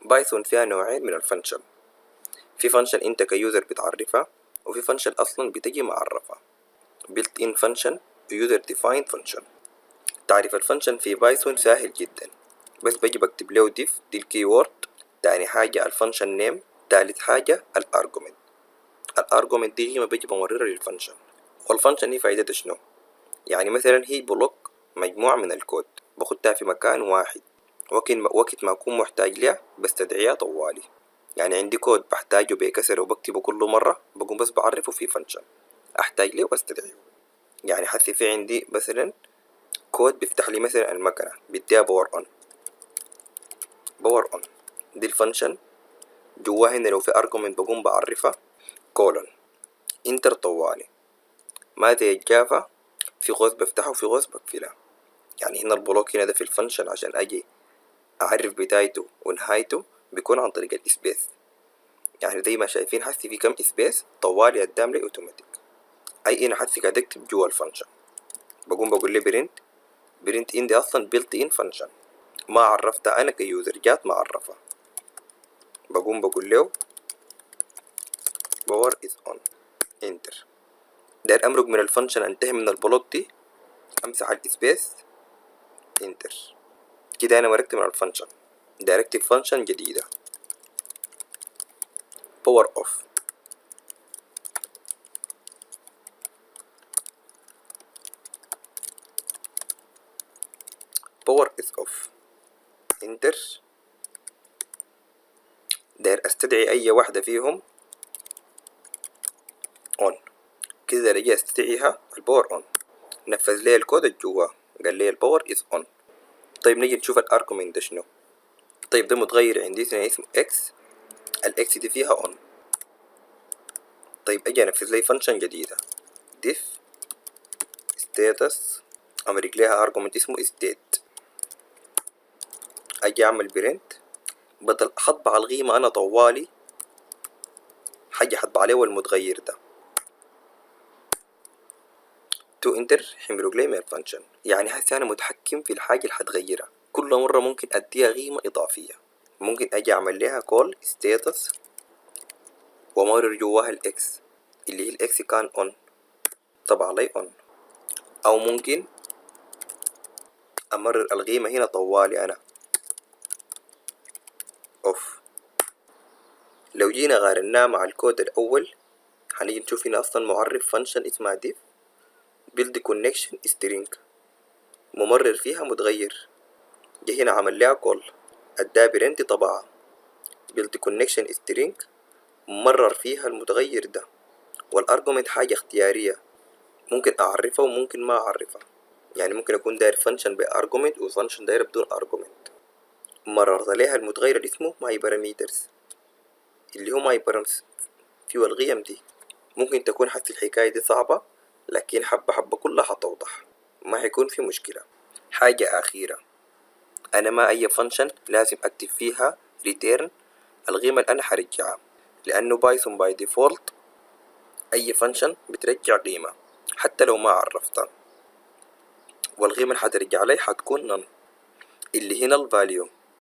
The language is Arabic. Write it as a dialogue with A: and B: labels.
A: بايثون فيها نوعين من الفانكشن. في فانكشن انت كيوزر بتعرفها، وفي فانكشن اصلا بتجي معرفة built in function و user defined function. تعريف الفانكشن في بايثون سهل جدا، بس بجي بكتب له diff دي الكيورد، تاني حاجة الفانكشن نيم، تالت حاجة الارجومنت. الارجومنت دي قيمة بجي بمررها للفانكشن. والفانكشن دي فايدتها شنو؟ يعني مثلا هي بلوك مجموعة من الكود بخدها في مكان واحد، وقت ما أكون محتاج ليها بستدعيها طوالي. يعني عندي كود بحتاجه بكسر وبكتبه كل مرة، بقوم بس بعرفه في فانكشن أحتاج ليه واستدعيه. يعني حسي في عندي مثلا كود بيفتح لي مثلا المكنة بديها باور اون. باور اون دي الفانكشن جواها هنا لو في ارجومنت بقوم بعرفها كولون انتر طوالي، ما زي الجافا في قوس بفتحه وفي قوس بقفلها. يعني هنا البلوك هنا ده في الفانكشن عشان اجي اعرف بدايته ونهايته بيكون عن طريق الاسبيس. يعني زي ما شايفين حسي في كم اسبيس طوالي قدام لي اوتوماتيك. اي انا حسي قاعد اكتب جوا الفانكشن بقوم بقول لي برنت ان دي اصلا بيلت ان فانكشن ما عرفتها انا كيوزر، جات ما عرفها. بقوم بقول له باور از اون انتر. داير امرق من الفانكشن انتهي من البلوك دي، امسح الاسبيس انتر. كده انا مرقت من الفانكشن. داير اكتب فانكشن جديدة باور اوف. باور از اوف انتر. داير استدعي اي واحدة فيهم اون. كده اجي استدعيها الباور اون، نفذ لي الكود الجواه قال لي الباور از اون. طيب نيجي نشوف الارجومنت ده شنو. طيب ده متغير عندي اسمه اكس، الاكس دي فيها اون. طيب اجي انفذ لي فانكشن جديدة diff status، امرق ليها ارجومنت اسمه state. اجي اعمل برنت، بدل حطبع القيمة انا طوالي حاجة حطبع عليه المتغير ده تو انتر حمرق لي من الفانكشن. يعني هسه انا متحكم في الحاجة اللي حتغيرها. كل مرة ممكن اديها قيمة اضافية، ممكن اجي اعمل لها call status وامرر جواها الاكس اللي هي الاكس كان اون طبع لي اون، او ممكن امرر القيمة هنا طوالي انا اوف. لو جينا قارناه مع الكود الاول هنيجي نشوف هنا اصلا معرف فانكشن اسمها diff build connection string، ممرر فيها متغير. جه هنا عمل لها كول اداه برنت طبعها build connection string، مرر فيها المتغير ده. والارجومنت حاجة اختيارية، ممكن اعرفها وممكن ما اعرفها. يعني ممكن اكون داير فانكشن بارجومنت وفانكشن داير بدون ارجومنت. مررت عليها المتغير اللي اسمه ماي باراميترز اللي هو ماي بارامترز فيه القيم دي. ممكن تكون حتى الحكاية دي صعبة، لكن حبة حبة كلها حتوضح، ما هيكون في مشكلة. حاجة أخيرة، أنا ما أي فانكشن لازم أكتب فيها return القيمة اللي أنا حرجعها، لأنه بايثون باي ديفولت أي فانكشن بترجع قيمة حتى لو ما عرفتها، والقيمة اللي حترجع لي حتكون none اللي هنا الفاليو.